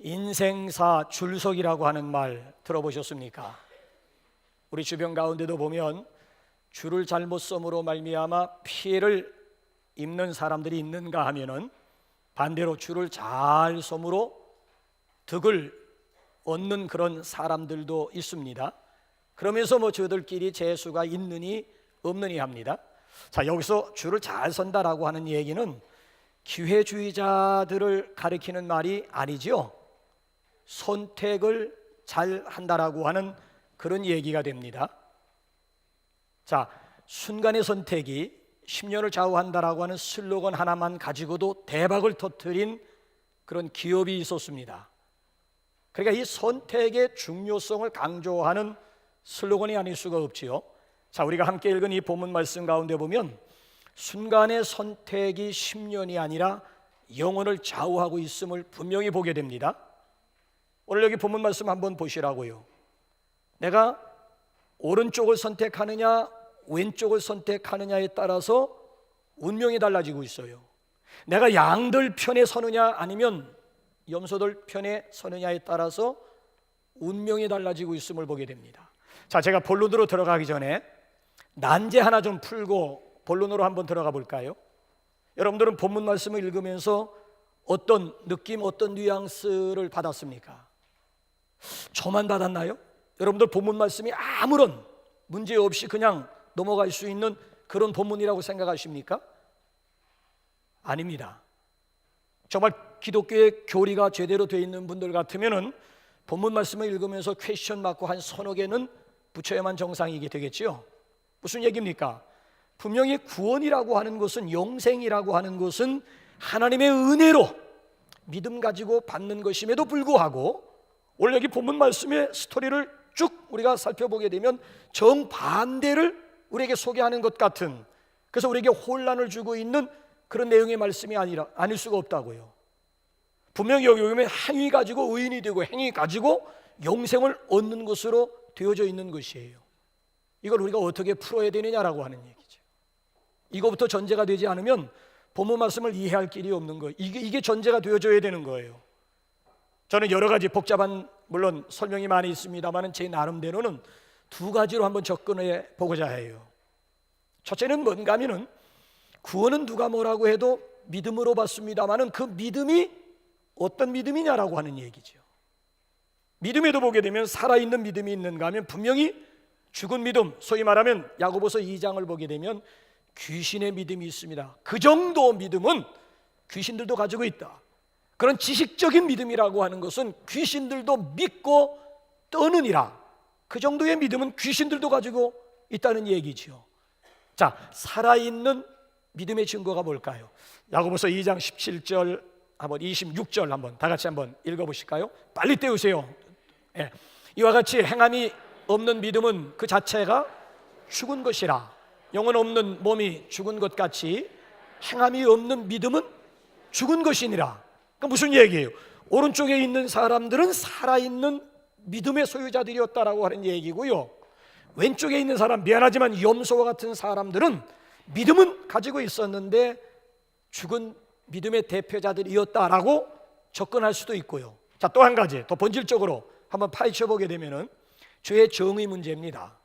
인생사 줄석이라고 하는 말 들어보셨습니까? 우리 주변 가운데도 보면 줄을 잘못 섬으로 말미암아 피해를 입는 사람들이 있는가 하면은 반대로 줄을 잘 섬으로 득을 얻는 그런 사람들도 있습니다. 그러면서 저들끼리 재수가 있느니 없느니 합니다. 자, 여기서 줄을 잘 선다라고 하는 얘기는 기회주의자들을 가리키는 말이 아니죠. 선택을 잘 한다라고 하는 그런 얘기가 됩니다. 자, 순간의 선택이 10년을 좌우한다라고 하는 슬로건 하나만 가지고도 대박을 터뜨린 그런 기업이 있었습니다. 그러니까 이 선택의 중요성을 강조하는 슬로건이 아닐 수가 없지요. 자, 우리가 함께 읽은 이 본문 말씀 가운데 보면 순간의 선택이 10년이 아니라 영혼을 좌우하고 있음을 분명히 보게 됩니다. 오늘 여기 본문 말씀 한번 보시라고요. 내가 오른쪽을 선택하느냐 왼쪽을 선택하느냐에 따라서 운명이 달라지고 있어요. 내가 양들 편에 서느냐 아니면 염소들 편에 서느냐에 따라서 운명이 달라지고 있음을 보게 됩니다. 자, 제가 본론으로 들어가기 전에 난제 하나 좀 풀고 본론으로 한번 들어가 볼까요? 여러분들은 본문 말씀을 읽으면서 어떤 느낌, 어떤 뉘앙스를 받았습니까? 저만 받았나요? 여러분들 본문 말씀이 아무런 문제 없이 그냥 넘어갈 수 있는 그런 본문이라고 생각하십니까? 아닙니다. 정말 기독교의 교리가 제대로 되어 있는 분들 같으면은 본문 말씀을 읽으면서 퀘스천 마크 한 서너 개는 붙여야만 정상이게 되겠지요. 무슨 얘기입니까? 분명히 구원이라고 하는 것은, 영생이라고 하는 것은 하나님의 은혜로 믿음 가지고 받는 것임에도 불구하고 오늘 여기 본문 말씀의 스토리를 쭉 우리가 살펴보게 되면 정반대를 우리에게 소개하는 것 같은, 그래서 우리에게 혼란을 주고 있는 그런 내용의 말씀이 아닐 수가 없다고요. 분명히 여기 보면 행위 가지고 의인이 되고 행위 가지고 영생을 얻는 것으로 되어져 있는 것이에요. 이걸 우리가 어떻게 풀어야 되느냐라고 하는 얘기죠. 이거부터 전제가 되지 않으면 본문 말씀을 이해할 길이 없는 거예요. 이게 전제가 되어져야 되는 거예요. 저는 여러 가지 복잡한 물론 설명이 많이 있습니다만 제 나름대로는 두 가지로 한번 접근해 보고자 해요. 첫째는 뭔가 하면은 구원은 누가 뭐라고 해도 믿음으로 받습니다만 그 믿음이 어떤 믿음이냐라고 하는 얘기죠. 믿음에도 보게 되면 살아있는 믿음이 있는가 하면 분명히 죽은 믿음, 소위 말하면 야고보서 2장을 보게 되면 귀신의 믿음이 있습니다. 그 정도 믿음은 귀신들도 가지고 있다. 그런 지식적인 믿음이라고 하는 것은 귀신들도 믿고 떠느니라. 그 정도의 믿음은 귀신들도 가지고 있다는 얘기죠. 자, 살아있는 믿음의 증거가 뭘까요? 야고보서 2장 17절 한번 26절 한번 다 같이 한번 읽어보실까요? 빨리 떼우세요. 예. 이와 같이 행함이 없는 믿음은 그 자체가 죽은 것이라. 영혼 없는 몸이 죽은 것 같이 행함이 없는 믿음은 죽은 것이니라. 그러니까 무슨 얘기예요? 오른쪽에 있는 사람들은 살아있는 믿음의 소유자들이었다라고 하는 얘기고요. 왼쪽에 있는 사람, 미안하지만 염소와 같은 사람들은 믿음은 가지고 있었는데 죽은 믿음의 대표자들이었다라고 접근할 수도 있고요. 자, 또 한 가지 더 본질적으로 한번 파헤쳐 보게 되면은 죄의 정의 문제입니다.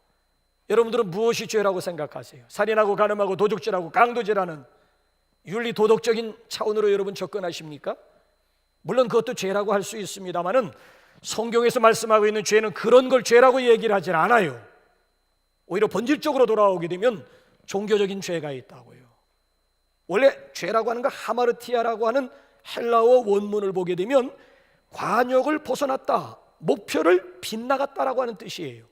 여러분들은 무엇이 죄라고 생각하세요? 살인하고 간음하고 도둑질하고 강도질하는 윤리 도덕적인 차원으로 여러분 접근하십니까? 물론 그것도 죄라고 할 수 있습니다만은 성경에서 말씀하고 있는 죄는 그런 걸 죄라고 얘기를 하질 않아요. 오히려 본질적으로 돌아오게 되면 종교적인 죄가 있다고요. 원래 죄라고 하는 거 하마르티아라고 하는 헬라어 원문을 보게 되면 관역을 벗어났다, 목표를 빗나갔다라고 하는 뜻이에요.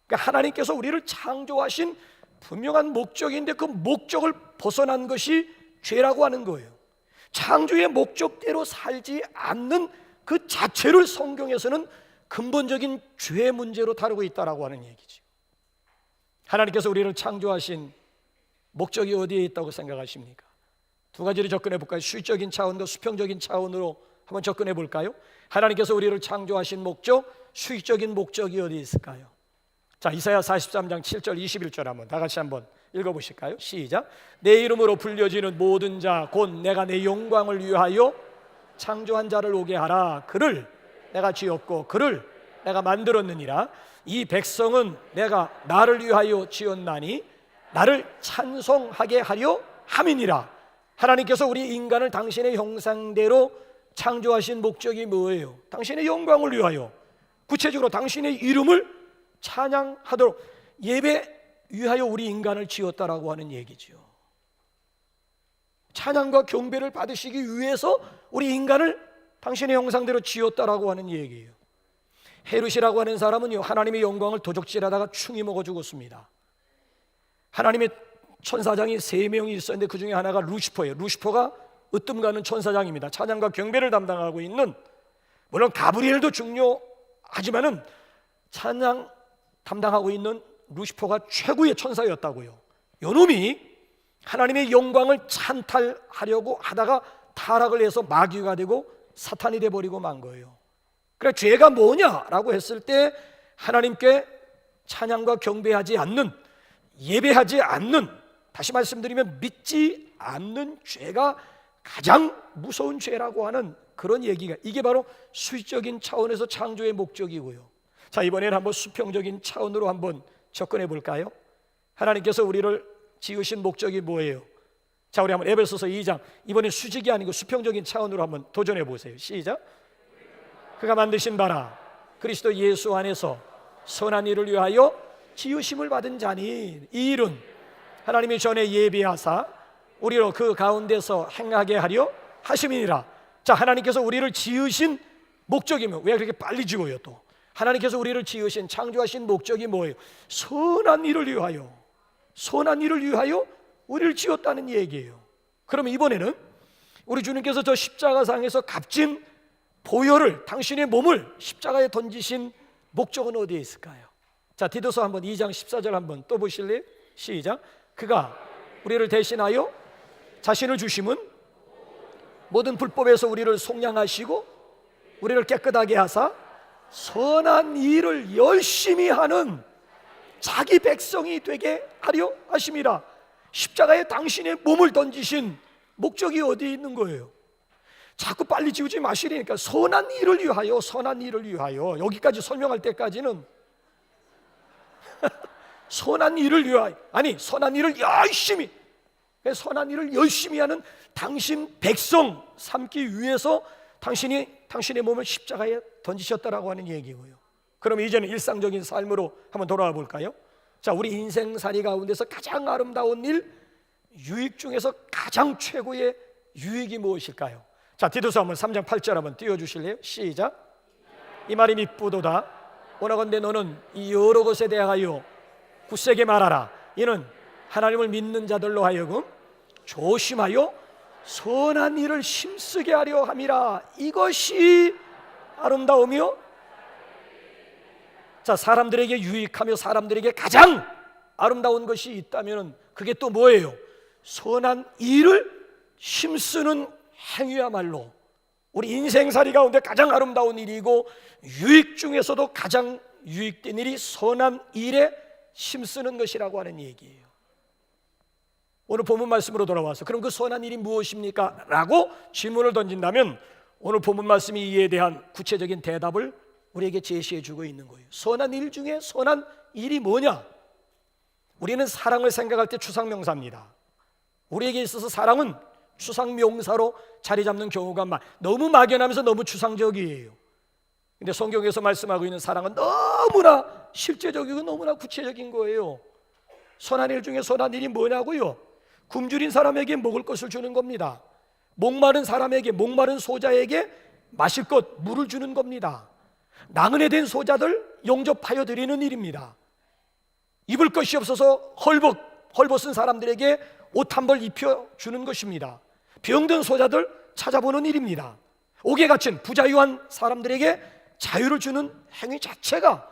그러니까 하나님께서 우리를 창조하신 분명한 목적인데 그 목적을 벗어난 것이 죄라고 하는 거예요. 창조의 목적대로 살지 않는 그 자체를 성경에서는 근본적인 죄 문제로 다루고 있다라고 하는 얘기죠. 하나님께서 우리를 창조하신 목적이 어디에 있다고 생각하십니까? 두 가지로 접근해 볼까요? 수익적인 차원과 수평적인 차원으로 한번 접근해 볼까요? 하나님께서 우리를 창조하신 목적, 수익적인 목적이 어디에 있을까요? 자, 이사야 43장 7절 21절 한번 다 같이 한번 읽어보실까요? 시작. 내 이름으로 불려지는 모든 자 곧 내가 내 영광을 위하여 창조한 자를 오게 하라. 그를 내가 지었고 그를 내가 만들었느니라. 이 백성은 내가 나를 위하여 지었나니 나를 찬송하게 하려 함이니라. 하나님께서 우리 인간을 당신의 형상대로 창조하신 목적이 뭐예요? 당신의 영광을 위하여, 구체적으로 당신의 이름을 찬양하도록 예배 위하여 우리 인간을 지었다라고 하는 얘기죠. 찬양과 경배를 받으시기 위해서 우리 인간을 당신의 형상대로 지었다라고 하는 얘기예요. 헤롯이라고 하는 사람은요, 하나님의 영광을 도적질하다가 충이 먹어 죽었습니다. 하나님의 천사장이 3명이 있었는데 그 중에 하나가 루시퍼예요. 루시퍼가 으뜸가는 천사장입니다. 찬양과 경배를 담당하고 있는, 물론 가브리엘도 중요하지만은 찬양 담당하고 있는 루시퍼가 최고의 천사였다고요. 요놈이 하나님의 영광을 찬탈하려고 하다가 타락을 해서 마귀가 되고 사탄이 되어버리고 만 거예요. 그래, 죄가 뭐냐라고 했을 때 하나님께 찬양과 경배하지 않는, 예배하지 않는, 다시 말씀드리면 믿지 않는 죄가 가장 무서운 죄라고 하는 그런 얘기가, 이게 바로 수익적인 차원에서 창조의 목적이고요. 자, 이번에는 한번 수평적인 차원으로 한번 접근해 볼까요? 하나님께서 우리를 지으신 목적이 뭐예요? 자, 우리 한번 에베소서 2장, 이번엔 수직이 아니고 수평적인 차원으로 한번 도전해 보세요. 시작. 그가 만드신 바라 그리스도 예수 안에서 선한 일을 위하여 지으심을 받은 자니, 이 일은 하나님이 전에 예비하사 우리로 그 가운데서 행하게 하려 하심이니라. 자, 하나님께서 우리를 지으신 목적이면 왜 그렇게 빨리 지어요? 또 하나님께서 우리를 지으신, 창조하신 목적이 뭐예요? 선한 일을 위하여, 선한 일을 위하여 우리를 지었다는 얘기예요. 그러면 이번에는 우리 주님께서 저 십자가상에서 값진 보혈을, 당신의 몸을 십자가에 던지신 목적은 어디에 있을까요? 자, 디도서 한번 2장 14절 한번 또 보실래요? 시작. 그가 우리를 대신하여 자신을 주심은 모든 불법에서 우리를 속량하시고 우리를 깨끗하게 하사 선한 일을 열심히 하는 자기 백성이 되게 하려 하심이라. 십자가에 당신의 몸을 던지신 목적이 어디에 있는 거예요? 자꾸 빨리 지우지 마시라니까. 선한 일을 위하여, 선한 일을 위하여. 여기까지 설명할 때까지는 선한 일을 위하여, 아니 선한 일을 열심히, 선한 일을 열심히 하는 당신 백성 삼기 위해서 당신의 몸을 십자가에 던지셨다라고 하는 얘기고요. 그럼 이제는 일상적인 삶으로 한번 돌아와 볼까요? 자, 우리 인생살이 가운데서 가장 아름다운 일, 유익 중에서 가장 최고의 유익이 무엇일까요? 자, 디도서 한번 3장 8절 한번 띄워주실래요? 시작. 이 말이 미쁘도다. 오나건대 너는 이 여러 것에 대하여 굳세게 말하라. 이는 하나님을 믿는 자들로 하여금 조심하여 선한 일을 힘쓰게 하려 함이라. 이것이 아름다우며, 자, 사람들에게 유익하며 사람들에게 가장 아름다운 것이 있다면 그게 또 뭐예요? 선한 일을 힘쓰는 행위야말로 우리 인생살이 가운데 가장 아름다운 일이고, 유익 중에서도 가장 유익된 일이 선한 일에 힘쓰는 것이라고 하는 얘기예요. 오늘 본문 말씀으로 돌아와서 그럼 그 선한 일이 무엇입니까? 라고 질문을 던진다면 오늘 본문 말씀이 이에 대한 구체적인 대답을 우리에게 제시해 주고 있는 거예요. 선한 일 중에 선한 일이 뭐냐? 우리는 사랑을 생각할 때 추상명사입니다. 우리에게 있어서 사랑은 추상명사로 자리 잡는 경우가 너무 막연하면서 너무 추상적이에요. 근데 성경에서 말씀하고 있는 사랑은 너무나 실제적이고 너무나 구체적인 거예요. 선한 일 중에 선한 일이 뭐냐고요? 굶주린 사람에게 먹을 것을 주는 겁니다. 목마른 사람에게, 목마른 소자에게 마실 것, 물을 주는 겁니다. 나그네 된 소자들 영접하여 드리는 일입니다. 입을 것이 없어서 헐벗은 사람들에게 옷 한 벌 입혀주는 것입니다. 병든 소자들 찾아보는 일입니다. 옥에 갇힌 부자유한 사람들에게 자유를 주는 행위 자체가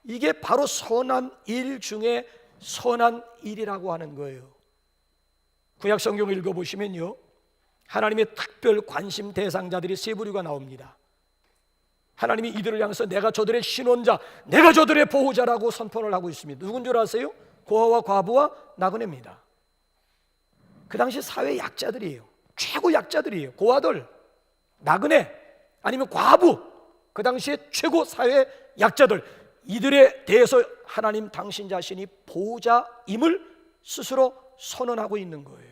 이게 바로 선한 일 중에 선한 일이라고 하는 거예요. 구약 성경을 읽어보시면요, 하나님의 특별 관심 대상자들이 세 부류가 나옵니다. 하나님이 이들을 향해서 내가 저들의 신원자, 내가 저들의 보호자라고 선포를 하고 있습니다. 누군 줄 아세요? 고아와 과부와 나그네입니다. 그 당시 사회 약자들이에요. 최고 약자들이에요. 고아들, 나그네 아니면 과부, 그 당시에 최고 사회 약자들, 이들에 대해서 하나님 당신 자신이 보호자임을 스스로 선언하고 있는 거예요.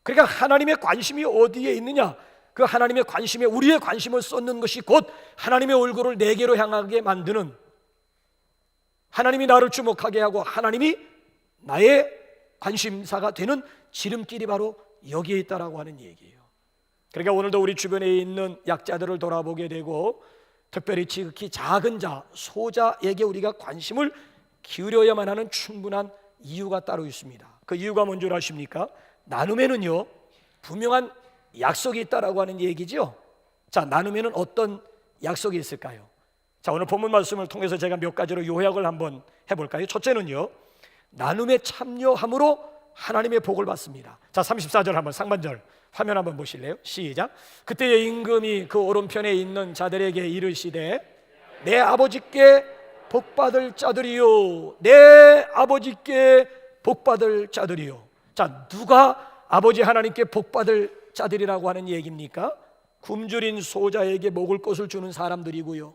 그러니까 하나님의 관심이 어디에 있느냐, 그 하나님의 관심에 우리의 관심을 쏟는 것이 곧 하나님의 얼굴을 내게로 향하게 만드는, 하나님이 나를 주목하게 하고 하나님이 나의 관심사가 되는 지름길이 바로 여기에 있다라고 하는 얘기예요. 그러니까 오늘도 우리 주변에 있는 약자들을 돌아보게 되고, 특별히 지극히 작은 자, 소자에게 우리가 관심을 기울여야만 하는 충분한 이유가 따로 있습니다. 그 이유가 뭔 줄 아십니까? 나눔에는요, 분명한 약속이 있다라고 하는 얘기죠. 자, 나눔에는 어떤 약속이 있을까요? 자, 오늘 본문 말씀을 통해서 제가 몇 가지로 요약을 한번 해볼까요? 첫째는요, 나눔에 참여함으로 하나님의 복을 받습니다. 자, 34절 한번 상반절 화면 한번 보실래요? 시작. 그때의 임금이 그 오른편에 있는 자들에게 이르시되 내 아버지께 복받을 자들이요, 내 아버지께 복받을 자들이요. 자, 누가 아버지 하나님께 복받을 자들이라고 하는 얘기입니까? 굶주린 소자에게 먹을 것을 주는 사람들이고요,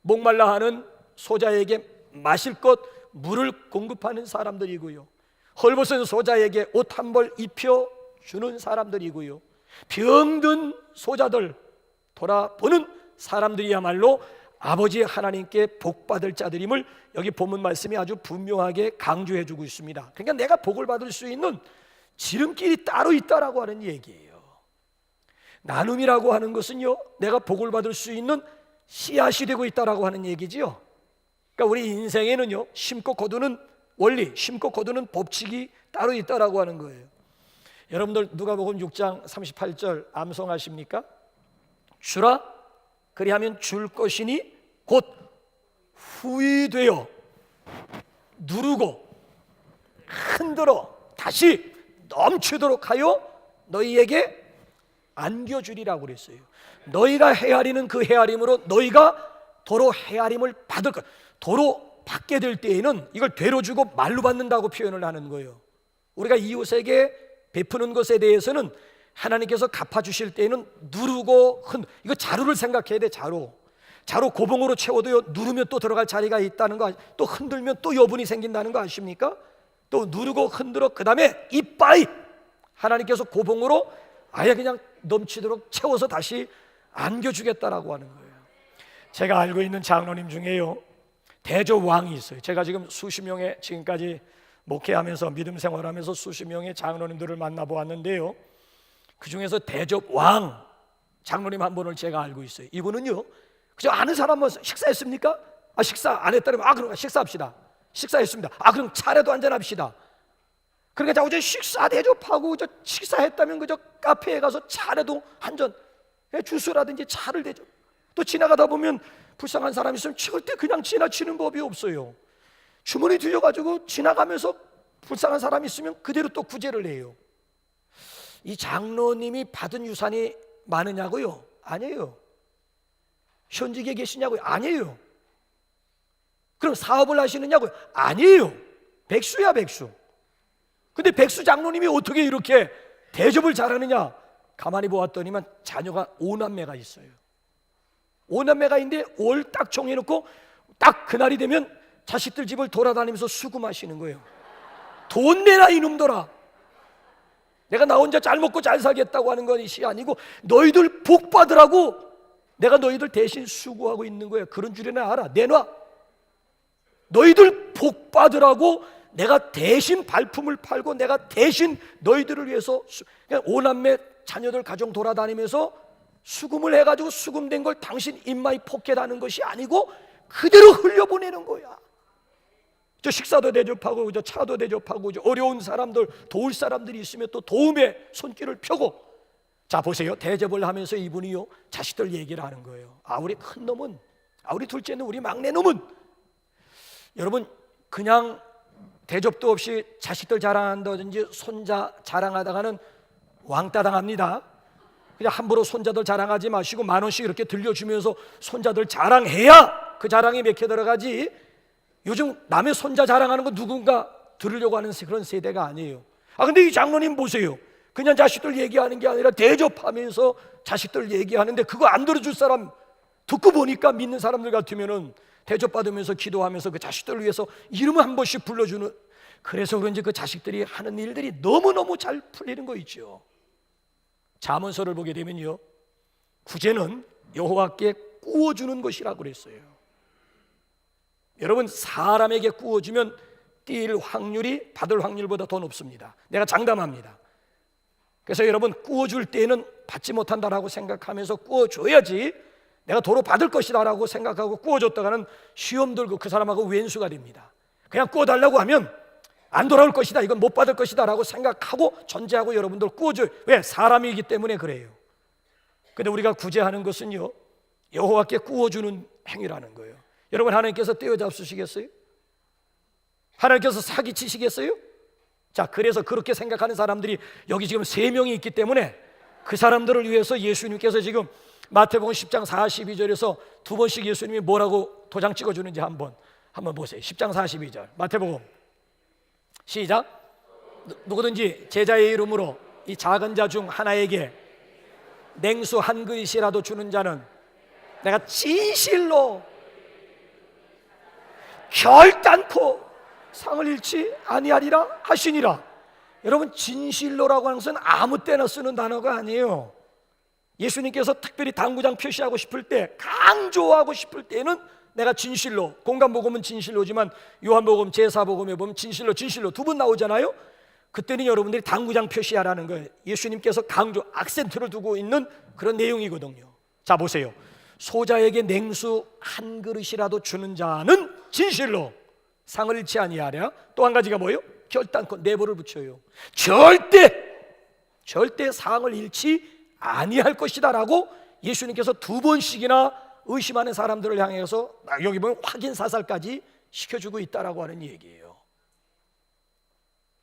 목말라 하는 소자에게 마실 것, 물을 공급하는 사람들이고요, 헐벗은 소자에게 옷 한 벌 입혀 주는 사람들이고요, 병든 소자들 돌아보는 사람들이야말로 아버지 하나님께 복받을 자들임을 여기 본문 말씀이 아주 분명하게 강조해 주고 있습니다. 그러니까 내가 복을 받을 수 있는 지름길이 따로 있다라고 하는 얘기예요. 나눔이라고 하는 것은요, 내가 복을 받을 수 있는 씨앗이 되고 있다라고 하는 얘기지요. 그러니까 우리 인생에는요, 심고 거두는 원리, 심고 거두는 법칙이 따로 있다라고 하는 거예요. 여러분들 누가복음 6장 38절 암송하십니까? 주라 그리하면 줄 것이니 곧 후이되어 누르고 흔들어 다시 넘치도록 하여 너희에게 안겨주리라고 그랬어요. 너희가 헤아리는 그 헤아림으로 너희가 도로 헤아림을 받을 것, 도로 받게 될 때에는 이걸 되로 주고 말로 받는다고 표현을 하는 거예요. 우리가 이웃에게 베푸는 것에 대해서는 하나님께서 갚아주실 때에는 누르고 이거 자루를 생각해야 돼. 자루 고봉으로 채워도요, 누르면 또 들어갈 자리가 있다는 거, 또 흔들면 또 여분이 생긴다는 거 아십니까? 또 누르고 흔들어, 그 다음에 이빠이 하나님께서 고봉으로 아예 그냥 넘치도록 채워서 다시 안겨주겠다라고 하는 거예요. 제가 알고 있는 장로님 중에요, 대조왕이 있어요. 제가 지금 수십 명의, 지금까지 목회하면서 믿음 생활하면서 수십 명의 장로님들을 만나보았는데요, 그 중에서 대접왕 장로님 한 분을 제가 알고 있어요. 이분은요, 그저 아는 사람만 식사했습니까? 아, 식사 안 했다면 그럼 식사합시다. 식사했습니다. 그럼 차례도 한잔합시다. 그러니까 자꾸 저 식사 대접하고 저 식사했다면 그저 카페에 가서 차례도 한잔, 주스라든지 차를 대접. 또 지나가다 보면 불쌍한 사람이 있으면 절대 그냥 지나치는 법이 없어요. 주머니 들려가지고 지나가면서 불쌍한 사람이 있으면 그대로 또 구제를 해요. 이 장로님이 받은 유산이 많으냐고요? 아니에요. 현직에 계시냐고요? 아니에요. 그럼 사업을 하시느냐고요? 아니에요. 백수야, 백수. 근데 백수 장로님이 어떻게 이렇게 대접을 잘하느냐? 가만히 보았더니만 자녀가 5남매가 있어요. 5남매가 있는데 올 딱 정해놓고 딱 그날이 되면 자식들 집을 돌아다니면서 수금하시는 거예요. 돈 내라 이놈들아. 내가 나 혼자 잘 먹고 잘 살겠다고 하는 것이 아니고 너희들 복 받으라고 내가 너희들 대신 수고하고 있는 거야. 그런 줄이나 알아. 내놔. 너희들 복 받으라고 내가 대신 발품을 팔고 내가 대신 너희들을 위해서 그냥 5남매 자녀들 가정 돌아다니면서 수금을 해가지고 수금된 걸 당신 입마이 포켓하는 것이 아니고 그대로 흘려보내는 거야. 저 식사도 대접하고 저 차도 대접하고 저 어려운 사람들 도울 사람들이 있으면 또 도움의 손길을 펴고. 자 보세요, 대접을 하면서 이분이요 자식들 얘기를 하는 거예요. 우리 큰 놈은, 우리 둘째는, 우리 막내 놈은, 여러분 그냥 대접도 없이 자식들 자랑한다든지 손자 자랑하다가는 왕따 당합니다. 그냥 함부로 손자들 자랑하지 마시고 10,000원씩 이렇게 들려주면서 손자들 자랑해야 그 자랑이 맥혀 들어가지. 요즘 남의 손자 자랑하는 거 누군가 들으려고 하는 그런 세대가 아니에요. 근데 이 장로님 보세요. 그냥 자식들 얘기하는 게 아니라 대접하면서 자식들 얘기하는데 그거 안 들어줄 사람 듣고 보니까 믿는 사람들 같으면은 대접받으면서 기도하면서 그 자식들을 위해서 이름을 한 번씩 불러주는, 그래서 그런지 그 자식들이 하는 일들이 너무너무 잘 풀리는 거 있죠. 잠언서를 보게 되면요, 구제는 여호와께 꾸어주는 것이라고 그랬어요. 여러분, 사람에게 꾸어주면 뛸 확률이 받을 확률보다 더 높습니다. 내가 장담합니다. 그래서 여러분, 꾸어줄 때는 받지 못한다라고 생각하면서 꾸어줘야지 내가 도로 받을 것이다 라고 생각하고 꾸어줬다가는 시험 들고 그 사람하고 왼수가 됩니다. 그냥 꾸어달라고 하면 안 돌아올 것이다, 이건 못 받을 것이다 라고 생각하고 전제하고 여러분들 꾸어줘요. 왜? 사람이기 때문에 그래요. 근데 우리가 구제하는 것은요, 여호와께 꾸어주는 행위라는 거예요. 여러분, 하나님께서 떼어잡수시겠어요? 하나님께서 사기치시겠어요? 자, 그래서 그렇게 생각하는 사람들이 여기 지금 3명이 있기 때문에 그 사람들을 위해서 예수님께서 지금 마태복음 10장 42절에서 2번씩 예수님이 뭐라고 도장 찍어주는지 한번 보세요. 10장 42절 마태복음 시작. 누구든지 제자의 이름으로 이 작은 자 중 하나에게 냉수 한 그릇이라도 주는 자는 내가 진실로 결단코 상을 잃지 아니하리라 하시니라. 여러분, 진실로라고 하는 것은 아무 때나 쓰는 단어가 아니에요. 예수님께서 특별히 당구장 표시하고 싶을 때, 강조하고 싶을 때는 내가 진실로, 공간복음은 진실로지만 요한복음 제사복음에 보면 진실로 두 번 나오잖아요. 그때는 여러분들이 당구장 표시하라는 거예요. 예수님께서 강조, 악센트를 두고 있는 그런 내용이거든요. 자, 보세요. 소자에게 냉수 한 그릇이라도 주는 자는 진실로 상을 잃지 아니하랴. 또 한 가지가 뭐예요? 결단코, 내보를 붙여요. 절대 상을 잃지 아니할 것이다 라고 예수님께서 2번씩이나 의심하는 사람들을 향해서 여기 보면 확인 사살까지 시켜주고 있다라고 하는 얘기예요.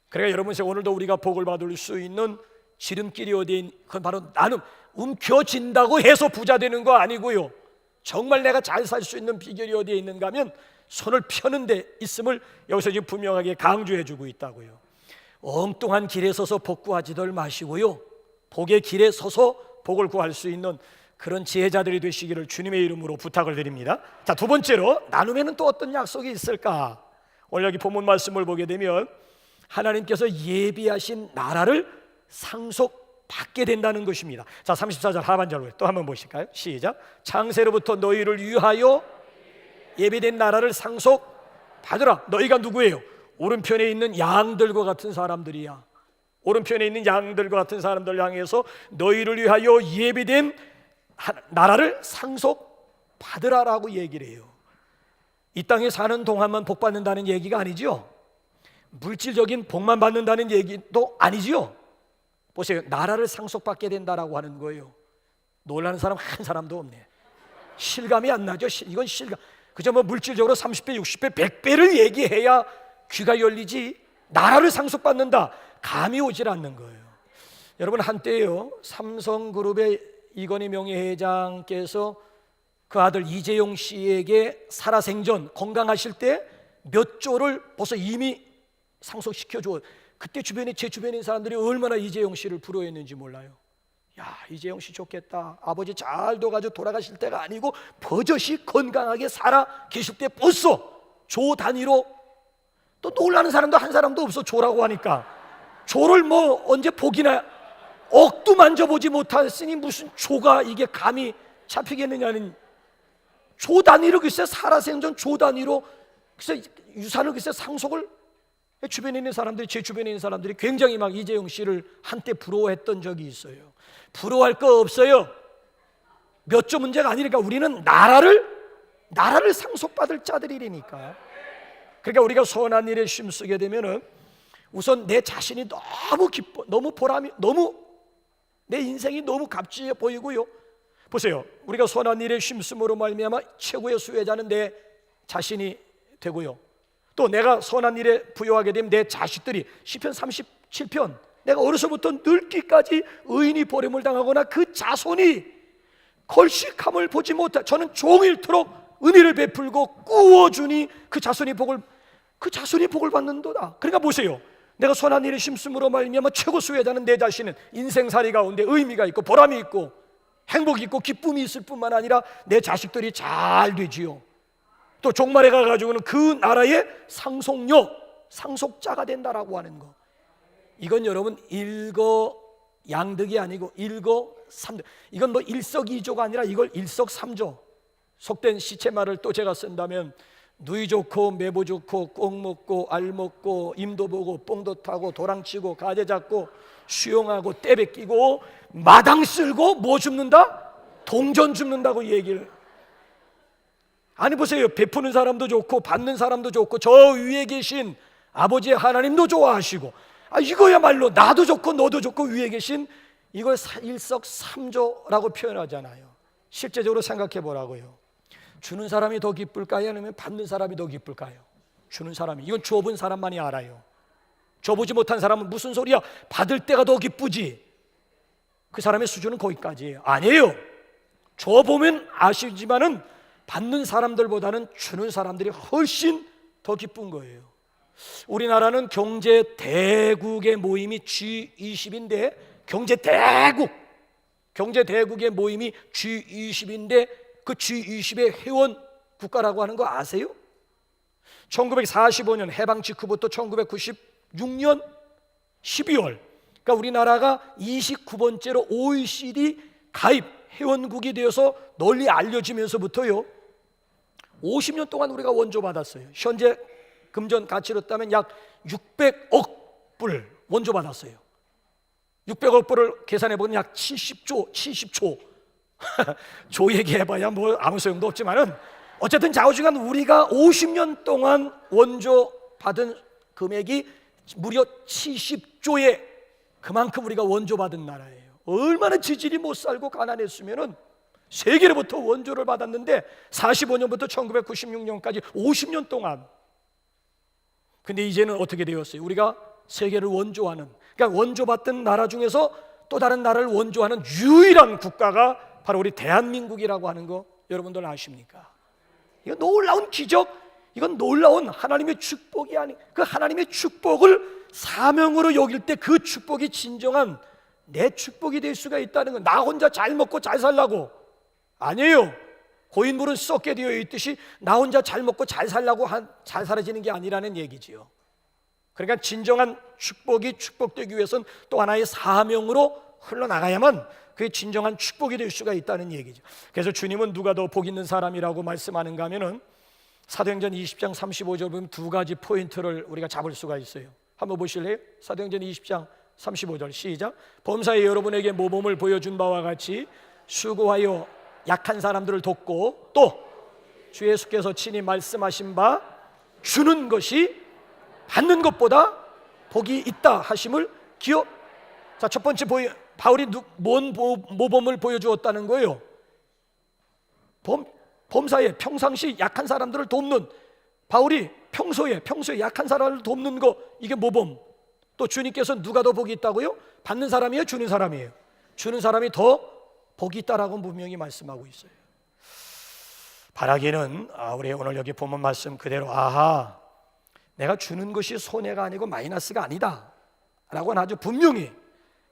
그러니까 여러분, 오늘도 우리가 복을 받을 수 있는 지름길이 어디에 있는, 그건 바로 나는 움켜진다고 해서 부자 되는 거 아니고요, 정말 내가 잘 살 수 있는 비결이 어디에 있는가 하면 손을 펴는 데 있음을 여기서 지금 분명하게 강조해 주고 있다고요. 엉뚱한 길에 서서 복 구하지들 마시고요, 복의 길에 서서 복을 구할 수 있는 그런 지혜자들이 되시기를 주님의 이름으로 부탁을 드립니다. 자, 2번째로 나눔에는 또 어떤 약속이 있을까? 오늘 여기 본문 말씀을 보게 되면 하나님께서 예비하신 나라를 상속받게 된다는 것입니다. 자, 34절 하반절로 또 한번 보실까요? 시작. 창세로부터 너희를 위하여 예비된 나라를 상속받으라. 너희가 누구예요? 오른편에 있는 양들과 같은 사람들이야. 오른편에 있는 양들과 같은 사람들 향해서 너희를 위하여 예비된 나라를 상속받으라라고 얘기를 해요. 이 땅에 사는 동안만 복 받는다는 얘기가 아니죠. 물질적인 복만 받는다는 얘기도 아니죠. 보세요, 나라를 상속받게 된다라고 하는 거예요. 놀라는 사람 한 사람도 없네. 실감이 안 나죠. 이건 실감. 그저 뭐 물질적으로 30배, 60배, 100배를 얘기해야 귀가 열리지, 나라를 상속받는다, 감이 오질 않는 거예요. 여러분, 한때요, 삼성그룹의 이건희 명예회장께서 그 아들 이재용 씨에게 살아생전 건강하실 때 몇 조를 벌써 이미 상속시켜줘. 그때 제 주변에 있는 사람들이 얼마나 이재용 씨를 부러워했는지 몰라요. 야, 이재용 씨 좋겠다. 아버지 잘 둬가지고 돌아가실 때가 아니고 버젓이 건강하게 살아 계실 때 벌써 조 단위로, 또 놀라는 사람도 한 사람도 없어. 조라고 하니까 조를 뭐 언제 보기나, 억도 만져보지 못했으니 무슨 조가 이게 감이 잡히겠느냐는, 조 단위로 글쎄 살아생전 조 단위로 글쎄 유산을 글쎄 상속을, 주변에 있는 사람들이, 제 주변에 있는 사람들이 굉장히 막 이재용 씨를 한때 부러워했던 적이 있어요. 부러워할 거 없어요. 몇 조 문제가 아니니까. 우리는 나라를 상속받을 자들이니까. 그러니까 우리가 선한 일에 힘쓰게 되면은 우선 내 자신이 너무 기뻐, 너무 보람이, 너무 내 인생이 너무 값지게 보이고요. 보세요, 우리가 선한 일에 힘쓰므로 말미암아 최고의 수혜자는 내 자신이 되고요, 또 내가 선한 일에 부여하게 되면 내 자식들이, 시편 37편, 내가 어려서부터 늙기까지 의인이 버림을 당하거나 그 자손이 걸식함을 보지 못해 저는 종일토록 은혜를 베풀고 꾸어주니 그 자손이 복을 받는도다. 그러니까 보세요, 내가 선한 일을 심음으로 말미암아 최고 수혜자는 내 자신은 인생살이 가운데 의미가 있고 보람이 있고 행복이 있고 기쁨이 있을 뿐만 아니라 내 자식들이 잘 되지요. 또 종말에 가가지고는 그 나라의 상속녀, 상속자가 된다라고 하는 거. 이건 여러분 일거양득이 아니고 일거삼득. 이건 뭐 일석이조가 아니라 이걸 일석삼조. 속된 시체말을 또 제가 쓴다면 누이 좋고 매보 좋고 꼭 먹고 알 먹고 임도 보고 뽕도 타고 도랑치고 가재 잡고 수용하고 떼 베끼고 마당 쓸고 뭐 줍는다? 동전 줍는다고 얘기를. 아니 보세요, 베푸는 사람도 좋고 받는 사람도 좋고 저 위에 계신 아버지 하나님도 좋아하시고, 이거야말로 나도 좋고 너도 좋고 위에 계신 이걸 일석삼조라고 표현하잖아요. 실제적으로 생각해 보라고요. 주는 사람이 더 기쁠까요? 아니면 받는 사람이 더 기쁠까요? 주는 사람이. 이건 줘본 사람만이 알아요. 줘보지 못한 사람은 무슨 소리야, 받을 때가 더 기쁘지. 그 사람의 수준은 거기까지예요. 아니에요. 줘보면 아시지만은 받는 사람들보다는 주는 사람들이 훨씬 더 기쁜 거예요. 우리나라는 경제 대국의 모임이 G20인데 경제 대국의 모임이 G20인데 그 G20의 회원 국가라고 하는 거 아세요? 1945년 해방 직후부터 1996년 12월, 그러니까 우리나라가 29번째로 OECD 가입 회원국이 되어서 널리 알려지면서부터요 50년 동안 우리가 원조 받았어요. 현재 금전 가치로 따면 약 600억 불 원조 받았어요. 600억 불을 계산해 보면 약 70조 조 얘기해봐야 뭐 아무 소용도 없지만은 어쨌든 좌우지간 우리가 50년 동안 원조 받은 금액이 무려 70조에, 그만큼 우리가 원조 받은 나라예요. 얼마나 지질이 못 살고 가난했으면은 세계로부터 원조를 받았는데 45년부터 1996년까지 50년 동안. 근데 이제는 어떻게 되었어요? 우리가 세계를 원조하는, 그러니까 원조받던 나라 중에서 또 다른 나라를 원조하는 유일한 국가가 바로 우리 대한민국이라고 하는 거 여러분들 아십니까? 이건 놀라운 기적, 이건 놀라운 하나님의 축복이 아니, 그 하나님의 축복을 사명으로 여길 때 그 축복이 진정한 내 축복이 될 수가 있다는 건, 나 혼자 잘 먹고 잘 살라고 아니에요. 고인물은 썩게 되어 있듯이 나 혼자 잘 먹고 잘 살라고 잘 살아지는 게 아니라는 얘기지요. 그러니까 진정한 축복이 축복되기 위해서는 또 하나의 사명으로 흘러나가야만 그게 진정한 축복이 될 수가 있다는 얘기죠. 그래서 주님은 누가 더 복 있는 사람이라고 말씀하는가 하면은 사도행전 20장 35절 보면 두 가지 포인트를 우리가 잡을 수가 있어요. 한번 보실래요? 사도행전 20장 35절 시작. 범사에 여러분에게 모범을 보여준 바와 같이 수고하여 약한 사람들을 돕고 또 주 예수께서 친히 말씀하신 바 주는 것이 받는 것보다 복이 있다 하심을 기억. 자, 첫 번째 바울이 뭔 모범을 보여주었다는 거예요? 범사에 평상시 약한 사람들을 돕는, 바울이 평소에 약한 사람을 돕는 거, 이게 모범. 또 주님께서 누가 더 복이 있다고요? 받는 사람이에요? 주는 사람이에요? 주는 사람이 더 복이 있다라고 분명히 말씀하고 있어요. 바라기는 우리 오늘 여기 본문 말씀 그대로 내가 주는 것이 손해가 아니고 마이너스가 아니다 라고는 아주 분명히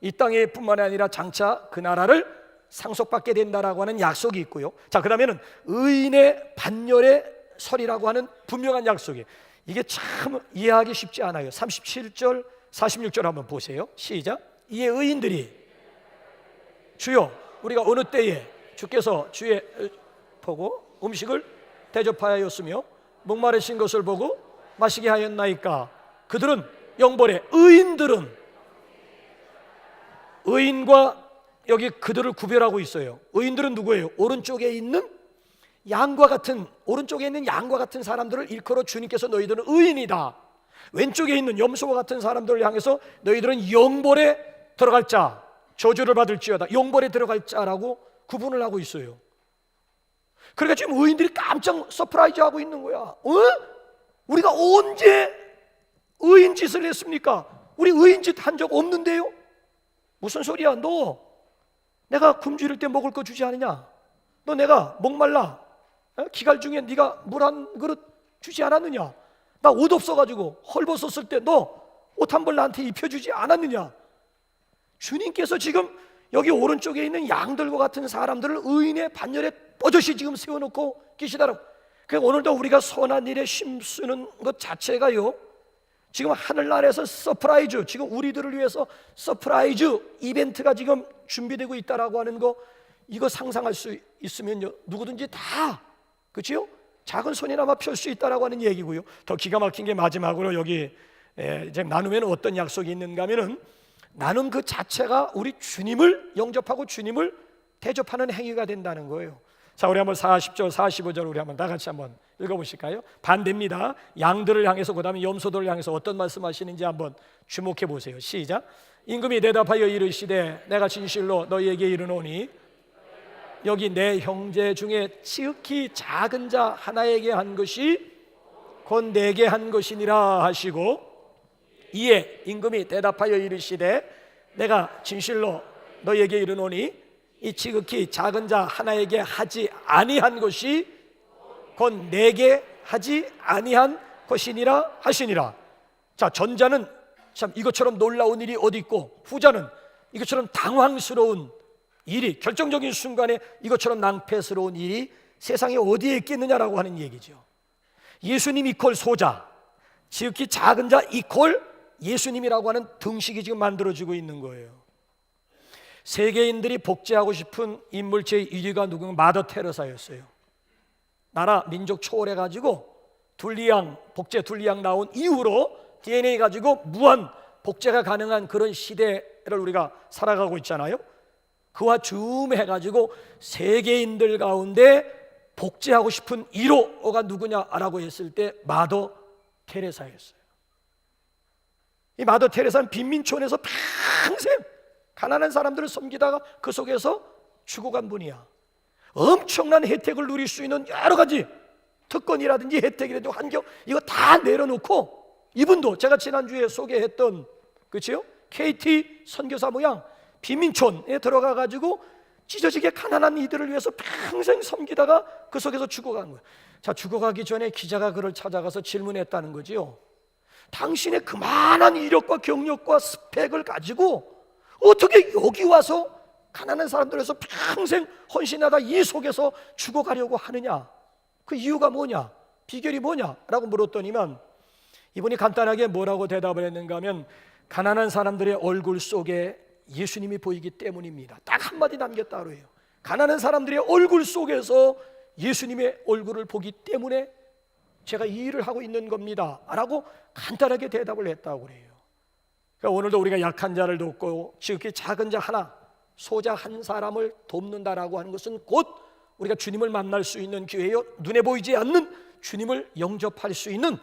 이 땅에 뿐만 아니라 장차 그 나라를 상속받게 된다라고 하는 약속이 있고요. 자, 그다음에는 의인의 반열에 설이라고 하는 분명한 약속이, 이게 참 이해하기 쉽지 않아요. 37절 46절 한번 보세요. 시작. 이에 의인들이 주여 우리가 어느 때에 주께서 주의 보고 음식을 대접하였으며 목마르신 것을 보고 마시게 하였나이까. 그들은 영벌에, 의인과 여기 그들을 구별하고 있어요. 의인들은 누구예요? 오른쪽에 있는 양과 같은 사람들을 일컬어 주님께서 너희들은 의인이다. 왼쪽에 있는 염소와 같은 사람들을 향해서 너희들은 영벌에 들어갈 자, 저주를 받을지어다, 영벌에 들어갈 자라고 구분을 하고 있어요. 그러니까 지금 의인들이 깜짝 서프라이즈하고 있는 거야. 우리가 언제 의인 짓을 했습니까? 우리 의인 짓 한 적 없는데요? 무슨 소리야? 너 내가 굶주릴 때 먹을 거 주지 않느냐? 너 내가 목말라 기갈 중에 네가 물 한 그릇 주지 않았느냐? 나 옷 없어가지고 헐벗었을 때 너 옷 한 벌 나한테 입혀주지 않았느냐? 주님께서 지금 여기 오른쪽에 있는 양들과 같은 사람들을 의인의 반열에 뻗어시 지금 세워놓고 계시다라고. 그러니까 오늘도 우리가 선한 일에 힘쓰는 것 자체가요, 지금 하늘나라에서 서프라이즈, 지금 우리들을 위해서 서프라이즈 이벤트가 지금 준비되고 있다라고 하는 거, 이거 상상할 수 있으면요, 누구든지 다, 그렇죠? 작은 손이나마 펼 수 있다라고 하는 얘기고요. 더 기가 막힌 게 마지막으로 여기 이제 나누면 어떤 약속이 있는가 하면은, 나눔 그 자체가 우리 주님을 영접하고 주님을 대접하는 행위가 된다는 거예요. 자, 우리 한번 40절, 45절 우리 한번 다 같이 한번 읽어보실까요? 반대입니다. 양들을 향해서, 그 다음에 염소들을 향해서 어떤 말씀하시는지 한번 주목해 보세요. 시작. 임금이 대답하여 이르시되 내가 진실로 너희에게 이르노니 여기 내 형제 중에 지극히 작은 자 하나에게 한 것이 곧 내게 한 것이니라 하시고, 이에 임금이 대답하여 이르시되 내가 진실로 너희에게 이르노니 이 지극히 작은 자 하나에게 하지 아니한 것이 곧 내게 하지 아니한 것이니라 하시니라. 자, 전자는 참 이것처럼 놀라운 일이 어디 있고, 후자는 이것처럼 당황스러운 일이, 결정적인 순간에 이것처럼 낭패스러운 일이 세상에 어디에 있겠느냐라고 하는 얘기죠. 예수님 이퀄 소자, 지극히 작은 자 이퀄 예수님이라고 하는 등식이 지금 만들어지고 있는 거예요. 세계인들이 복제하고 싶은 인물 제1위가 누군가? 마더 테레사였어요. 나라 민족 초월해가지고 둘리양, 복제 둘리양 나온 이후로 DNA 가지고 무한 복제가 가능한 그런 시대를 우리가 살아가고 있잖아요. 그와 줌해가지고 세계인들 가운데 복제하고 싶은 1호가 누구냐라고 했을 때 마더 테레사였어요. 이 마더 테레사는 빈민촌에서 평생 가난한 사람들을 섬기다가 그 속에서 죽어간 분이야. 엄청난 혜택을 누릴 수 있는 여러 가지 특권이라든지 혜택이라든지 환경, 이거 다 내려놓고, 이분도 제가 지난주에 소개했던, 그렇죠? KT 선교사 모양 빈민촌에 들어가 가지고 찢어지게 가난한 이들을 위해서 평생 섬기다가 그 속에서 죽어간 거예요. 자, 죽어가기 전에 기자가 그를 찾아가서 질문했다는 거지요. 당신의 그만한 이력과 경력과 스펙을 가지고 어떻게 여기 와서 가난한 사람들에서 평생 헌신하다 이 속에서 죽어가려고 하느냐? 그 이유가 뭐냐? 비결이 뭐냐? 라고 물었더니만 이분이 간단하게 뭐라고 대답을 했는가 하면, 가난한 사람들의 얼굴 속에 예수님이 보이기 때문입니다. 딱 한마디 남겼다 그래요. 가난한 사람들의 얼굴 속에서 예수님의 얼굴을 보기 때문에 제가 이 일을 하고 있는 겁니다 라고 간단하게 대답을 했다고 그래요. 그러니까 오늘도 우리가 약한 자를 돕고 지극히 작은 자 하나, 소자 한 사람을 돕는다라고 하는 것은 곧 우리가 주님을 만날 수 있는 기회요, 눈에 보이지 않는 주님을 영접할 수 있는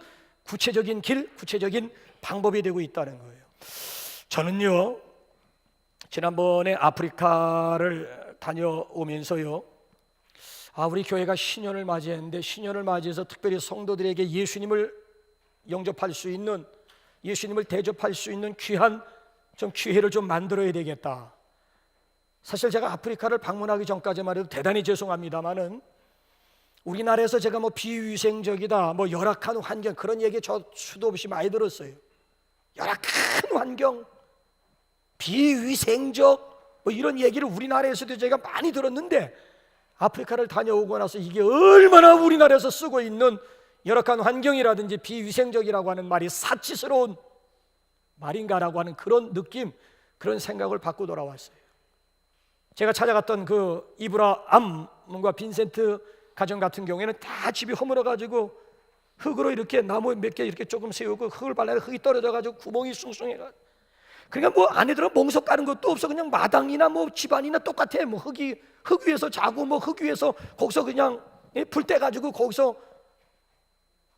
구체적인 길, 구체적인 방법이 되고 있다는 거예요. 저는요, 지난번에 아프리카를 다녀오면서요, 우리 교회가 신년을 맞이했는데, 신년을 맞이해서 특별히 성도들에게 예수님을 영접할 수 있는, 예수님을 대접할 수 있는 귀한 좀 기회를 좀 만들어야 되겠다. 사실 제가 아프리카를 방문하기 전까지만 해도 대단히 죄송합니다만은, 우리나라에서 제가 뭐 비위생적이다, 뭐 열악한 환경, 그런 얘기 저 수도 없이 많이 들었어요. 열악한 환경, 비위생적, 뭐 이런 얘기를 우리나라에서도 제가 많이 들었는데, 아프리카를 다녀오고 나서 이게 얼마나 우리나라에서 쓰고 있는 열악한 환경이라든지 비위생적이라고 하는 말이 사치스러운 말인가라고 하는 그런 느낌, 그런 생각을 받고 돌아왔어요. 제가 찾아갔던 그 이브라함과 빈센트 가정 같은 경우에는 다 집이 허물어가지고 흙으로 이렇게 나무 몇 개 이렇게 조금 세우고 흙을 발라서 흙이 떨어져가지고 구멍이 숭숭해가지고, 그러니까 뭐 안에 들어 몽석 까는 것도 없어. 그냥 마당이나 뭐 집안이나 똑같아. 뭐 흙 위에서 자고 뭐 흙 위에서 거기서 그냥 불 떼가지고 거기서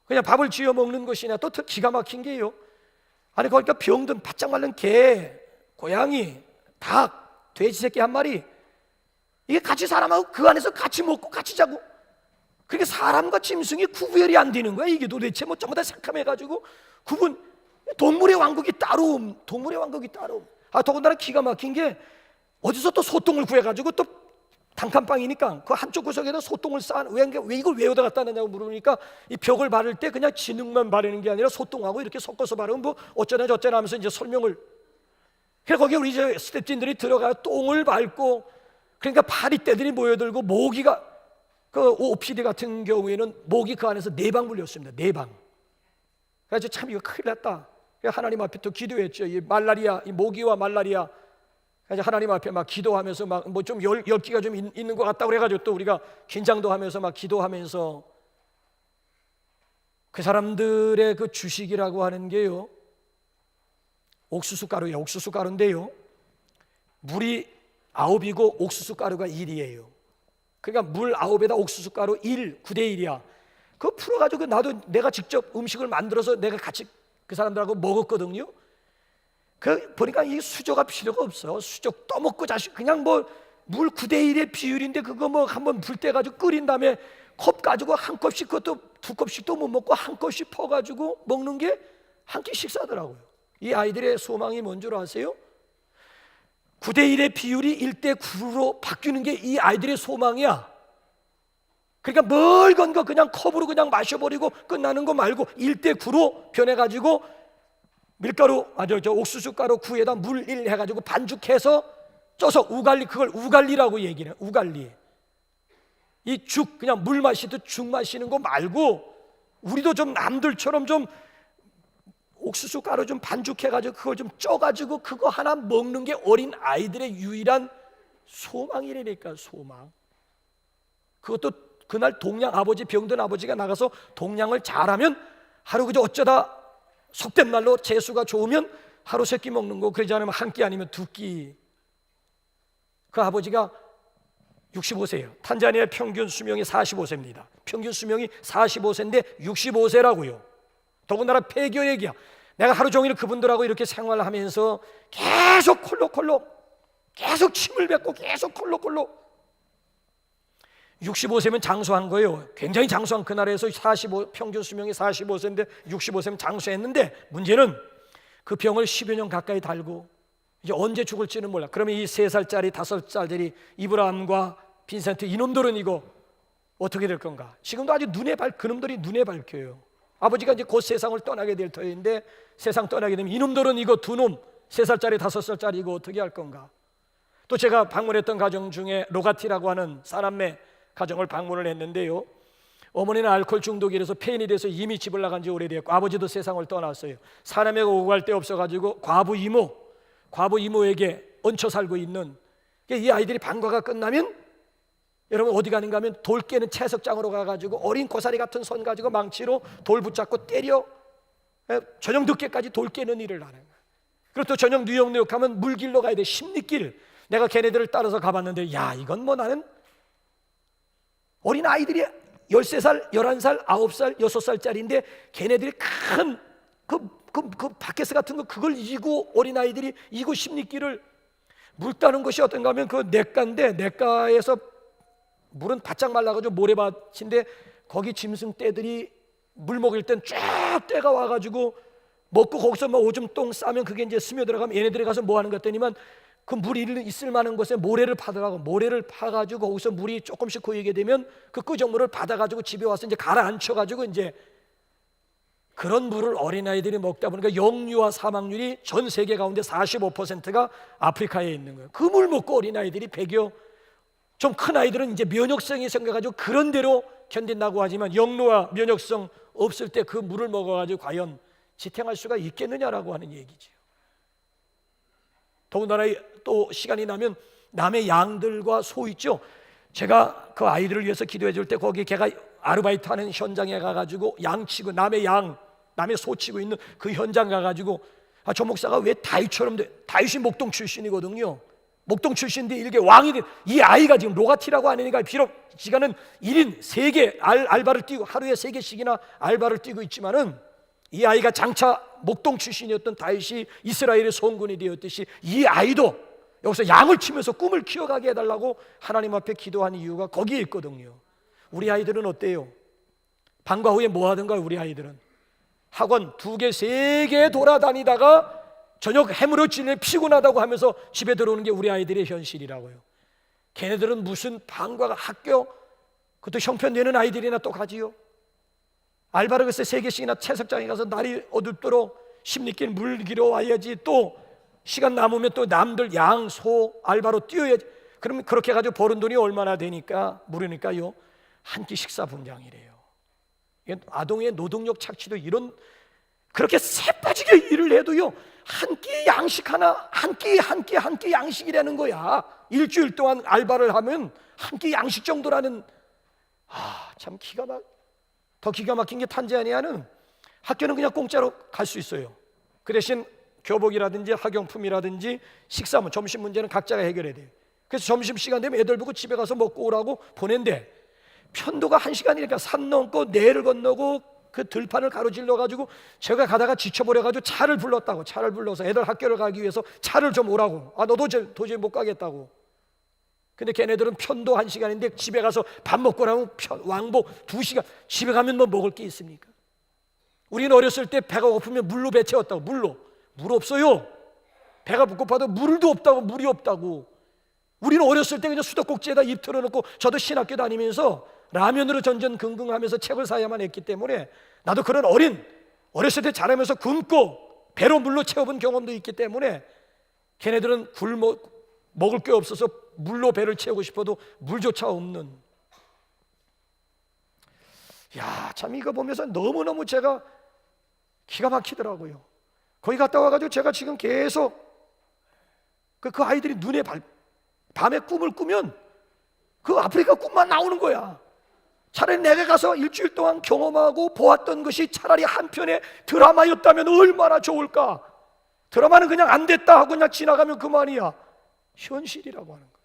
그냥 밥을 지어 먹는 것이냐. 또 기가 막힌 게요, 아니 거기가 병든 바짝 마른 개, 고양이, 닭, 돼지 새끼 한 마리, 이게 같이 사람하고 그 안에서 같이 먹고 같이 자고, 그렇게 사람과 짐승이 구별이 안 되는 거야. 이게 도대체 뭐 전부 다 새카매가지고 동물의 왕국이 따로, 동물의 왕국이 따로. 더군다나 기가 막힌 게 어디서 또 소똥을 구해가지고 또 단칸방이니까 그 한쪽 구석에다 소똥을 왜 이걸 왜 여기다 갖다 놨냐고 물으니까 이 벽을 바를 때 그냥 진흙만 바르는 게 아니라 소똥하고 이렇게 섞어서 바르면 뭐 어쩌나 저쩌나 하면서 이제 설명을. 그래서 거기에 우리 이제 스태프진들이 들어가 똥을 밟고, 그러니까 파리떼들이 모여들고, 모기가, 그 OPD 같은 경우에는 모기 그 안에서 4방 물렸습니다. 4방. 그래서 참 이거 큰일 났다. 하나님 앞에 또 기도했죠. 이 말라리아, 이 모기와 말라리아. 그래서 하나님 앞에 막 기도하면서 막 뭐 좀 열기가 좀 있는 것 같다 그래가지고 또 우리가 긴장도 하면서 막 기도하면서, 그 사람들의 그 주식이라고 하는 게요, 옥수수 가루예요. 옥수수 가루인데요, 물이 9이고 옥수수 가루가 1이에요. 그러니까 물 9에다 옥수수 가루 1, 9대 1이야. 그거 풀어가지고 나도 내가 직접 음식을 만들어서 내가 같이 그 사람들하고 먹었거든요. 그 보니까 이 수저가 필요가 없어. 수저 떠먹고 자식 그냥 뭐 물 9대 1의 비율인데 그거 뭐 한번 불 때 가지고 끓인 다음에 컵 가지고 한 컵씩, 그것도 2컵씩도 못 먹고 한 컵씩 퍼가지고 먹는 게 한 끼 식사더라고요. 이 아이들의 소망이 뭔 줄 아세요? 9대 1의 비율이 1대 9로 바뀌는 게 이 아이들의 소망이야. 그러니까 뭘 건 거 그냥 컵으로 그냥 마셔버리고 끝나는 거 말고 1대 9로 변해가지고 밀가루, 옥수수 가루 9에다 물 1 해가지고 반죽해서 쪄서 우갈리, 그걸 우갈리라고 얘기를 해. 우갈리. 이 죽, 그냥 물 마시듯 죽 마시는 거 말고 우리도 좀 남들처럼 좀 옥수수 가루 좀 반죽해가지고 그걸 좀 쪄가지고 그거 하나 먹는 게 어린 아이들의 유일한 소망이라니까. 소망. 그것도 그날 동양 아버지, 병든 아버지가 나가서 동양을 잘하면 하루 그저 어쩌다 속된 말로 재수가 좋으면 하루 3끼 먹는 거, 그러지 않으면 한 끼 아니면 2끼. 그 아버지가 65세예요. 탄자니아의 평균 수명이 45세입니다. 평균 수명이 45세인데 65세라고요. 더군다나 폐교 얘기야. 내가 하루 종일 그분들하고 이렇게 생활하면서 계속 콜록콜록, 계속 침을 뱉고 계속 콜록콜록. 65세면 장수한 거예요. 굉장히 장수한, 그 나라에서 평균 수명이 45세인데 65세면 장수했는데, 문제는 그 병을 10여 년 가까이 달고 이제 언제 죽을지는 몰라. 그러면 이 3살짜리 5살짜리 이브라함과 빈센트, 이놈들은 이거 어떻게 될 건가? 지금도 아주 그놈들이 눈에 밝혀요. 아버지가 이제 곧 세상을 떠나게 될 터인데, 세상 떠나게 되면 이놈들은 이거 2놈, 3살짜리 5살짜리 이거 어떻게 할 건가? 또 제가 방문했던 가정 중에 로가티라고 하는 사남매 가정을 방문을 했는데요, 어머니는 알코올 중독이라서 폐인이 돼서 이미 집을 나간 지 오래되었고 아버지도 세상을 떠났어요. 사람에게 오고 갈 데 없어가지고 과부 이모에게 얹혀 살고 있는, 이 아이들이 방과가 끝나면 여러분 어디 가는가 하면 돌 깨는 채석장으로 가가지고 어린 고사리 같은 손 가지고 망치로 돌 붙잡고 때려 저녁 늦게까지 돌 깨는 일을 하는 거야. 그리고 또 저녁 뉴욕하면 물길로 가야 돼. 십리길. 내가 걔네들을 따라서 가봤는데, 야, 이건 뭐 나는 어린 아이들이 13살, 11살, 9살, 6살짜리인데 걔네들이 큰 그 바켓스 같은 거 그걸 이고, 어린 아이들이 이고 십리길을 물 따는 것이 어떤가 하면 그 냇가인데, 냇가에서 물은 바짝 말라가지고 모래밭인데 거기 짐승 떼들이 물 먹일 땐 쫙 떼가 와가지고 먹고 거기서 막 오줌 똥 싸면 그게 이제 스며들어가면 얘네들이 가서 뭐 하는 것 같더니만 그 물이 있을 만한 곳에 모래를 파더라고. 모래를 파가지고 거기서 물이 조금씩 고이게 되면 그 끄적물을 받아가지고 집에 와서 이제 가라앉혀가지고 이제 그런 물을 어린아이들이 먹다 보니까 영유아 사망률이 전 세계 가운데 45%가 아프리카에 있는 거예요. 그 물 먹고 어린아이들이 100여, 좀 큰 아이들은 이제 면역성이 생겨가지고 그런 대로 견딘다고 하지만 영유아 면역성 없을 때 그 물을 먹어가지고 과연 지탱할 수가 있겠느냐라고 하는 얘기죠. 더군다나 또 시간이 나면 남의 양들과 소 있죠. 제가 그 아이들을 위해서 기도해 줄 때 거기 걔가 아르바이트 하는 현장에 가가지고 양 치고 남의 소 치고 있는 그 현장 가가지고, 아, 저 목사가 왜 다윗처럼 돼? 다윗이 목동 출신이거든요. 목동 출신인데 이렇게 왕이 돼. 이 아이가 지금 로가티라고 하니까 비록 시간은 1인 3개 알바를 뛰고 하루에 3개씩이나 알바를 뛰고 있지만은, 이 아이가 장차 목동 출신이었던 다윗이 이스라엘의 송군이 되었듯이 이 아이도 여기서 양을 치면서 꿈을 키워가게 해달라고 하나님 앞에 기도한 이유가 거기에 있거든요. 우리 아이들은 어때요? 방과 후에 뭐 하던가요? 우리 아이들은 학원 2개, 3개 돌아다니다가 저녁 해무러지는 피곤하다고 하면서 집에 들어오는 게 우리 아이들의 현실이라고요. 걔네들은 무슨 방과 학교, 그것도 형편되는 아이들이나 또 가지요. 알바를 글쎄 3개씩이나 채석장에 가서 날이 어둡도록 십리길 물기로 와야지. 또 시간 남으면 또 남들 양, 소 알바로 뛰어야지. 그러면 그렇게 해가지고 버는 돈이 얼마나 되니까 물으니까요, 한 끼 식사 분량이래요. 아동의 노동력 착취도 이런, 그렇게 새빠지게 일을 해도요, 한 끼 양식 하나, 한 끼 양식이라는 거야. 일주일 동안 알바를 하면 한 끼 양식 정도라는. 참 더 기가 막힌 게 탄자니아는 학교는 그냥 공짜로 갈 수 있어요. 그 대신 교복이라든지 학용품이라든지 식사문, 점심 문제는 각자가 해결해야 돼요. 그래서 점심시간 되면 애들 보고 집에 가서 먹고 오라고 보낸대. 편도가 1시간이니까 산 넘고 내를 건너고 그 들판을 가로질러 가지고 제가 가다가 지쳐버려 가지고 차를 불러서 애들 학교를 가기 위해서 차를 좀 오라고. 너도 도저히 못 가겠다고. 근데 걔네들은 편도 1시간인데 집에 가서 밥 먹고 나면 왕복 2시간. 집에 가면 뭐 먹을 게 있습니까? 우리는 어렸을 때 배가 고프면 물로 배 채웠다고. 물 없어요. 배가 고파도 물도 없다고. 물이 없다고. 우리는 어렸을 때 그냥 수도꼭지에다 입 틀어놓고, 저도 신학교 다니면서 라면으로 전전긍긍하면서 책을 사야만 했기 때문에, 나도 그런 어렸을 때 자라면서 굶고 배로 물로 채워본 경험도 있기 때문에, 걔네들은 먹을 게 없어서 물로 배를 채우고 싶어도 물조차 없는. 참 이거 보면서 너무너무 제가 기가 막히더라고요. 거기 갔다 와가지고 제가 지금 계속 그 아이들이 밤에 꿈을 꾸면 그 아프리카 꿈만 나오는 거야. 차라리 내가 가서 일주일 동안 경험하고 보았던 것이 차라리 한편의 드라마였다면 얼마나 좋을까. 드라마는 그냥 안 됐다 하고 그냥 지나가면 그만이야. 현실이라고 하는 거야.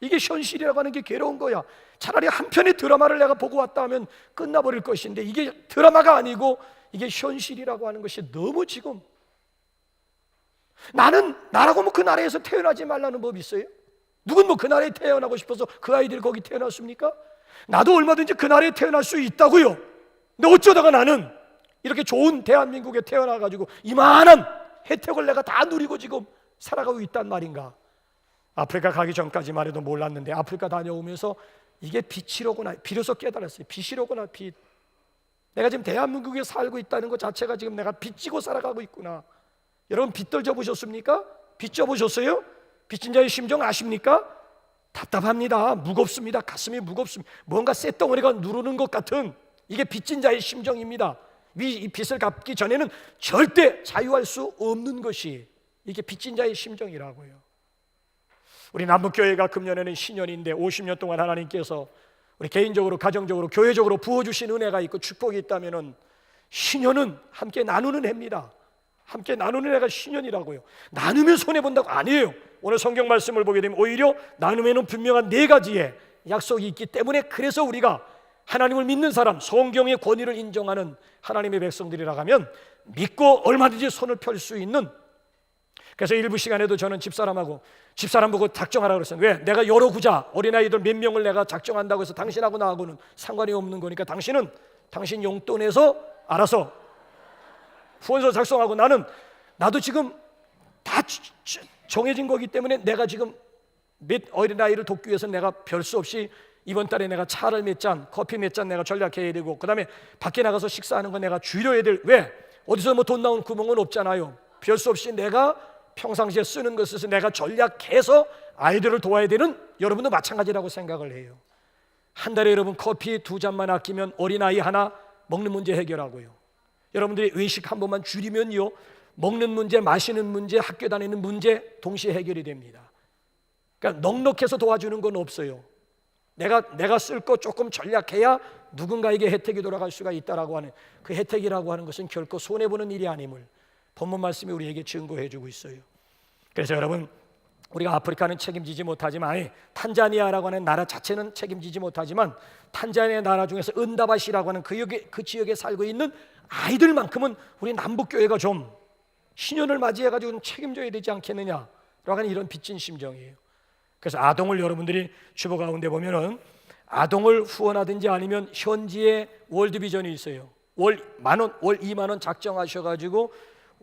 이게 현실이라고 하는 게 괴로운 거야. 차라리 한편의 드라마를 내가 보고 왔다 하면 끝나버릴 것인데, 이게 드라마가 아니고 이게 현실이라고 하는 것이 너무 지금, 나라고 뭐 그 나라에서 태어나지 말라는 법이 있어요? 누군 뭐 그 나라에 태어나고 싶어서 그 아이들이 거기 태어났습니까? 나도 얼마든지 그 나라에 태어날 수 있다고요. 근데 어쩌다가 나는 이렇게 좋은 대한민국에 태어나가지고 이만한 혜택을 내가 다 누리고 지금 살아가고 있단 말인가? 아프리카 가기 전까지만 해도 몰랐는데, 아프리카 다녀오면서 이게 빛이로구나, 비로소 깨달았어요. 빛이로구나, 빛. 내가 지금 대한민국에 살고 있다는 것 자체가 지금 내가 빚지고 살아가고 있구나. 여러분 빚들 져보셨습니까? 빚 져보셨어요? 빚진 자의 심정 아십니까? 답답합니다. 무겁습니다. 가슴이 무겁습니다. 뭔가 쇳덩어리가 누르는 것 같은, 이게 빚진 자의 심정입니다. 이 빚을 갚기 전에는 절대 자유할 수 없는 것이 이게 빚진 자의 심정이라고요. 우리 남북교회가 금년에는 신년인데 50년 동안 하나님께서 우리 개인적으로, 가정적으로, 교회적으로 부어주신 은혜가 있고 축복이 있다면, 신년은 함께 나누는 해입니다. 함께 나누는 해가 신년이라고요. 나누면 손해본다고 아니에요. 오늘 성경 말씀을 보게 되면 오히려 나눔에는 분명한 4가지의 약속이 있기 때문에, 그래서 우리가 하나님을 믿는 사람, 성경의 권위를 인정하는 하나님의 백성들이라 하면 믿고 얼마든지 손을 펼 수 있는. 그래서 일부 시간에도 저는 집사람 보고 작정하라고 그랬어요. 왜? 내가 여러 구자 어린아이들 몇 명을 내가 작정한다고 해서 당신하고 나하고는 상관이 없는 거니까 당신은 당신 용돈에서 알아서 후원서 작성하고, 나도 지금 다 정해진 거기 때문에 내가 지금 몇 어린아이를 돕기 위해서 내가 별 수 없이 이번 달에 내가 차를 몇 잔, 커피 몇 잔 내가 전략해야 되고, 그 다음에 밖에 나가서 식사하는 거 내가 줄여야 될. 왜? 어디서 뭐 돈 나온 구멍은 없잖아요. 별 수 없이 내가 평상시에 쓰는 것에서 내가 전략해서 아이들을 도와야 되는, 여러분도 마찬가지라고 생각을 해요. 한 달에 여러분 커피 2잔만 아끼면 어린아이 하나 먹는 문제 해결하고요. 여러분들이 외식 한 번만 줄이면요, 먹는 문제, 마시는 문제, 학교 다니는 문제 동시에 해결이 됩니다. 그러니까 넉넉해서 도와주는 건 없어요. 내가 쓸 거 조금 전략해야 누군가에게 혜택이 돌아갈 수가 있다라고 하는, 그 혜택이라고 하는 것은 결코 손해보는 일이 아님을 본문 말씀이 우리에게 증거해주고 있어요. 그래서 여러분, 우리가 아프리카는 책임지지 못하지만, 탄자니아라고 하는 나라 자체는 책임지지 못하지만, 탄자니아 나라 중에서 은다바시라고 하는 그 지역에 살고 있는 아이들만큼은 우리 남북교회가 좀 신년을 맞이해가지고 좀 책임져야 되지 않겠느냐라고 하는 이런 빚진 심정이에요. 그래서 아동을 여러분들이 주보 가운데 보면은 아동을 후원하든지 아니면 현지에 월드비전이 있어요. 월 10,000원, 월 20,000원 작정하셔가지고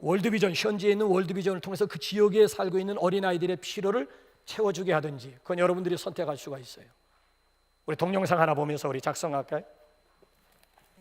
월드비전, 현지에 있는 월드비전을 통해서 그 지역에 살고 있는 어린아이들의 필요를 채워주게 하든지 그건 여러분들이 선택할 수가 있어요. 우리 동영상 하나 보면서 우리 작성할까요?